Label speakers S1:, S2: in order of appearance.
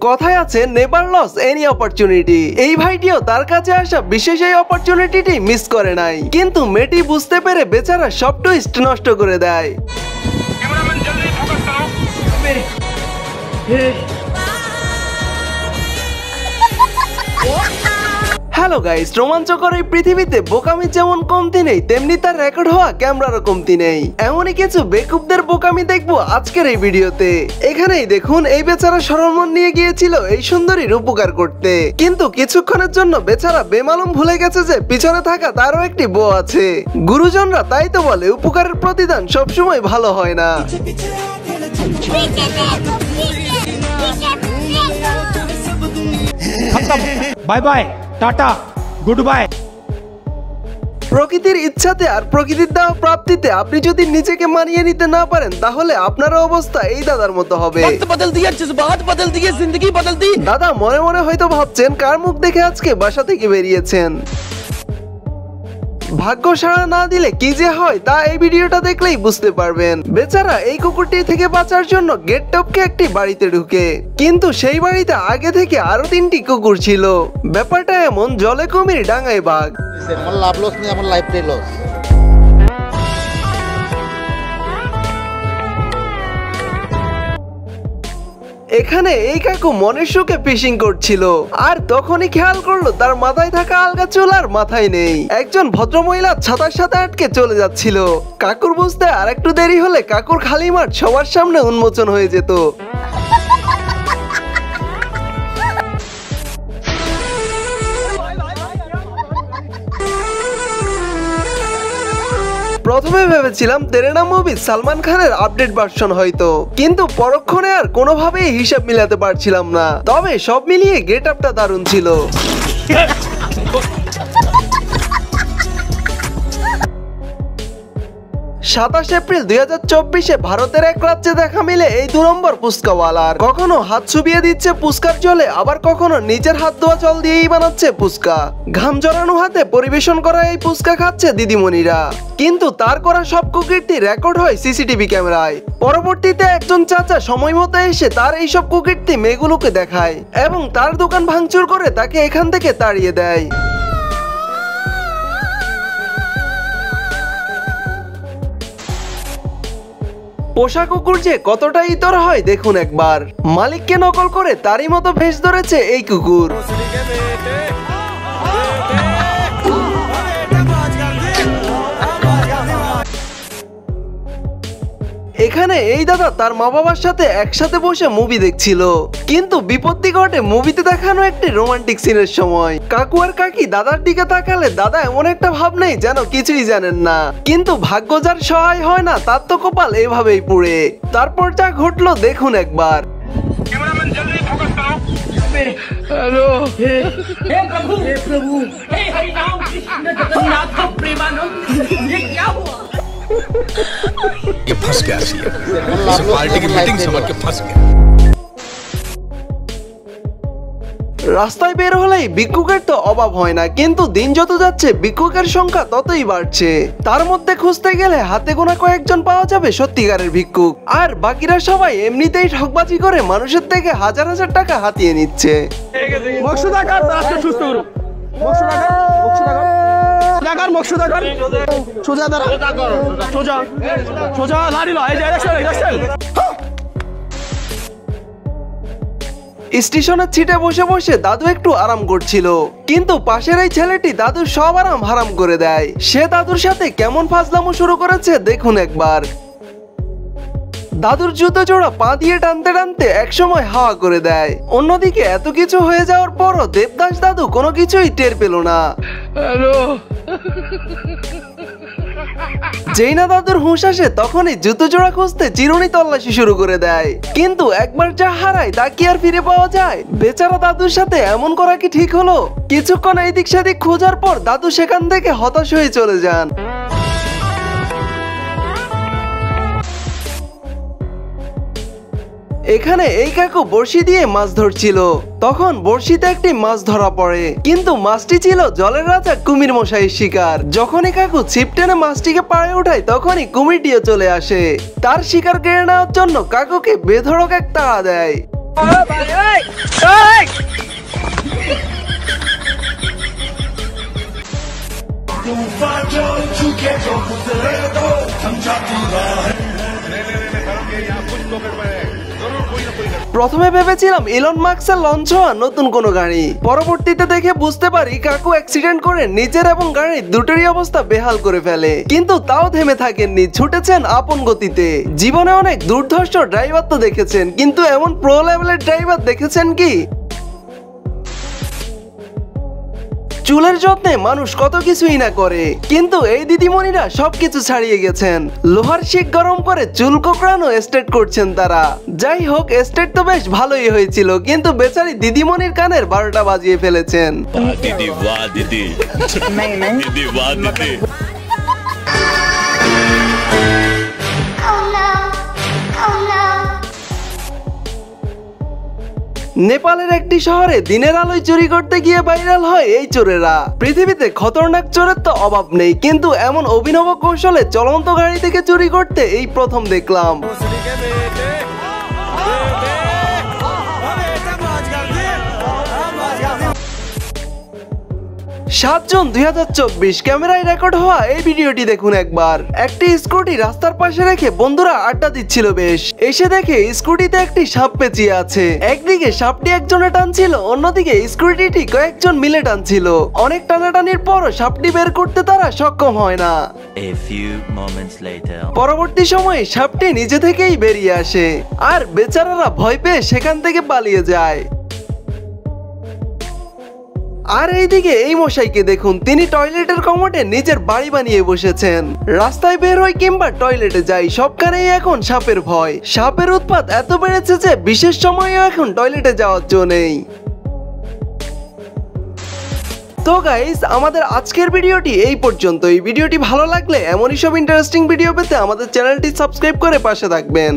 S1: কথায় আছে never loss any opportunity. এই ভাইটিও তার কাছে আসা বিশেষ এই অপরচুনিটিটি মিস করে নাই, কিন্তু মেয়েটি বুঝতে পেরে বেচারা সব টুইস্ট নষ্ট করে দেয়। হ্যালো গাইস, রোমাঞ্চকর এই পৃথিবীতে বোকামি যেমন কমতি নেই, তেমনি তার রেকর্ড হওয়া ক্যামেরারও কমতি নেই। এমনই কিছু বেকুবদের বোকামি দেখবো আজকের এই ভিডিওতে। এখানেই দেখুন, এই বেচারা সরল মন নিয়ে গিয়েছিল এই সুন্দরীর উপকার করতে, কিন্তু কিছুক্ষণের জন্য বেচারা বেমালুম ভুলে গেছে যে পিছনে থাকা তারও একটি বউ আছে। গুরুজনরা তাই তো বলে, উপকারের প্রতিদান সবসময় ভালো হয় না।
S2: Bye bye, tata, good bye.
S1: প্রকৃতির ইচ্ছাতে আর প্রকৃতির দেওয়া প্রাপ্তিতে আপনি যদি নিজেকে মানিয়ে নিতে না পারেন, তাহলে আপনার অবস্থা এই দাদার মতো হবে। দাদা মনে মনে হয়তো ভাবছেন, কার মুখ দেখে আজকে বাসা থেকে বেরিয়েছেন। ভাগ্য সাড়া না দিলে কি যে হয় তা এই ভিডিওটা দেখলেই বুঝতে পারবেন। বেচারা এই কুকুরটি থেকে বাঁচার জন্য গেট টপকে একটি বাড়িতে ঢুকে, কিন্তু সেই বাড়িতে আগে থেকে আরো 3টি কুকুর ছিল। ব্যাপারটা এমন, জলে কুমির ডাঙায় বাঘ।
S3: আমার লাভ লস নেই, আমার লাইফটাই লস।
S1: এখানে এই কাকু মনের সুখে ফিশিং করছিল, আর তখনই খেয়াল করলো তার মাথায় থাকা আলগা চুল আর মাথায় নেই। একজন ভদ্রমহিলা ছাতার সাথে আটকে চলে যাচ্ছিল। কাকুর বুঝতে আর একটু দেরি হলে কাকুর খালি মাঠ সবার সামনে উন্মোচন হয়ে যেত। প্রথমে ভেবেছিলাম তেরে নাম মুভি সালমান খানের আপডেট ভার্সন হয়তো, কিন্তু পরক্ষণে আর কোনোভাবেই হিসাব মিলাতে পারছিলাম না। তবে সব মিলিয়ে গেট আপটা দারুণ ছিল। 27 এপ্রিল 2024-এ ভারতের এক রাজ্যে দেখা মিলে এই 2 নম্বর পুস্কাওয়ালার। কখনো হাত চুবিয়ে দিচ্ছে পুস্কার জলে, আবার কখনো নিজের হাত ধোয়া জল দিয়েই বানাচ্ছে পুস্কা। ঘাম জড়ানো হাতে পরিবেশন করা এই পুস্কা খাচ্ছে দিদিমণিরা, কিন্তু তার করা সব কুকীর্তি রেকর্ড হয় সিসিটিভি ক্যামেরায়। পরবর্তীতে একজন চাচা সময় মতো এসে তার এইসব কুকীর্তি মেয়েগুলোকে দেখায় এবং তার দোকান ভাঙচুর করে তাকে এখান থেকে তাড়িয়ে দেয়। পোষা কুকুর যে কতটা ইতর হয় দেখুন একবার। মালিককে নকল করে তারই মতো ভেষ ধরেছে এই কুকুর। এখানে এই দাদা তার মা বাবার সাথে একসাথে বসে মুভি দেখছিল, কিন্তু বিপত্তি ঘটে মুভিতে দেখানো একটি রোমান্টিক সিনের সময়। কাকু আর কাকি দাদার দিকে তাকালে দাদা এমন একটা ভাব নেই যেন কিছুই জানেন না, কিন্তু ভাগ্য যার সহায় হয় না তার তো কপাল এভাবেই পুড়ে। তারপর যা ঘটলো দেখুন একবার।
S4: हेलो हे प्रभु हे हरि राम कृष्ण जगन्नाथ प्रेमानंद, ये क्या हुआ?
S5: ये फंस गया पार्टी की मीटिंग समझ के फंस गया।
S1: রাস্তায় বের হলেই ভিক্ষুকের তো অভাব হয় না, কিন্তু দিন যত যাচ্ছে ভিক্ষুকের সংখ্যা ততই বাড়ছে। তার মধ্যে খুঁজতে গেলে হাতে গোনা কয়েকজন পাওয়া যাবে সত্যিকারের ভিক্ষুক, আর বাকিরা সবাই এমনিতেই ঠকবাজি করে মানুষের থেকে হাজার হাজার টাকা হাতিয়ে নিচ্ছে। স্টেশনের সিটে বসে বসে দাদু একটু আরাম করছিল, কিন্তু পাশের এই ছেলেটি দাদুর সব আরাম হারাম করে দেয়। সে দাদুর সাথে কেমন ফাজলামো শুরু করেছে দেখুন একবার। দাদুর জুতো জোড়া পা দিয়ে টানতে টানতে একসময় হাওয়া করে দেয়। অন্যদিকে এত কিছু হয়ে যাওয়ার পরও দেবদাস দাদু কোনো কিছুই টের পেল না। যেই না দাদুর হুঁশ আসে তখনই জুতো জোড়া খুঁজতে চিরুনি তল্লাশি শুরু করে দেয়, কিন্তু একবার যা হারায় তা কি আর ফিরে পাওয়া যায়? বেচারা দাদুর সাথে এমন করা কি ঠিক হলো? কিছুক্ষণ এইদিক সেদিক খোঁজার পর দাদু সেখান থেকে হতাশ হয়ে চলে যান। এখানে এই কাকু বড়শি দিয়ে মাছ ধরছিল, তখন বড়শিতে একটি মাছ ধরা পড়ে, কিন্তু মাছটি ছিল জলের রাজা কুমির মশাইয়ের শিকার। যখনই কাকু ছিপ টেনে মাছটিকে পাড়ে উঠায় তখনই কুমিরটিও চলে আসে। তার শিকার কেড়ে নেওয়ার জন্য কাকুকে বেধড়ক এক তাড়া দেয়। প্রথমে ভেবেছিলাম ইলন মাস্কের লঞ্চ হওয়া নতুন কোনো গাড়ি, পরবর্তীতে দেখে বুঝতে পারি কাকু অ্যাক্সিডেন্ট করে নিজের এবং গাড়ির দুটোরই অবস্থা বেহাল করে ফেলে, কিন্তু তাও থেমে থাকেননি, ছুটেছেন আপন গতিতে। জীবনে অনেক দুর্ধর্ষ ড্রাইভার তো দেখেছেন, কিন্তু এমন প্রো লেভেলের ড্রাইভার দেখেছেন কি? চুলের যত্নে মানুষ কত কিছুই না করে, কিন্তু এই দিদিমণিরা সবকিছু ছাড়িয়ে গেছেন। লোহার শিক গরম করে চুল কোঁকড়ানো স্ট্রেট করছেন তারা। যাই হোক, স্ট্রেট তো বেশ ভালোই হয়েছিল, কিন্তু বেচারি দিদিমণির কানের 12টা বাজিয়ে ফেলেছেন।
S5: दीदी वाह दीदी दीदी वाह दीदी
S1: নেপালের একটি শহরে দিনের আলোয় চুরি করতে গিয়ে ভাইরাল হয় এই চোরেরা। পৃথিবীতে খতরনাক চোরের তো অভাব নেই, কিন্তু এমন অভিনব কৌশলে চলন্ত গাড়ি থেকে চুরি করতে এই প্রথম দেখলাম। 7 জুন 2024 ক্যামেরায় রেকর্ড হওয়া এই ভিডিওটি দেখুন একবার। একটি স্কুটি রাস্তার পাশে রেখে বন্ধুরা আড্ডা দিচ্ছিল বেশ। এসে দেখে স্কুটিতে একটি সাপ পেঁচিয়ে আছে। একদিকে সাপটি একজনে টানছিল, অন্যদিকে স্কুটিটি কয়েকজন মিলে টানছিল। অনেক টানাটানির পরও সাপটি বের করতে তারা সক্ষম হয় না। পরবর্তী সময়ে সাপটি নিজে থেকেই বেরিয়ে আসে, আর বেচারারা ভয় পেয়ে সেখান থেকে পালিয়ে যায়। আর এইদিকে এই মশাইকে দেখুন, তিনি টয়লেটের কমোডে নিজের বাড়ি বানিয়ে বসেছেন। রাস্তায় বের হই কিংবা টয়লেটে যাই, সবখানেই এখন সাপের ভয়। সাপের উৎপাত এত বেড়েছে যে বিশেষ সময়েও এখন টয়লেটে যাওয়ার জন্য নেই। তো গাইস, আমাদের আজকের ভিডিওটি এই পর্যন্তই। ভিডিওটি ভালো লাগলে এমনই সব ইন্টারেস্টিং ভিডিও পেতে আমাদের চ্যানেলটি সাবস্ক্রাইব করে পাশে থাকবেন।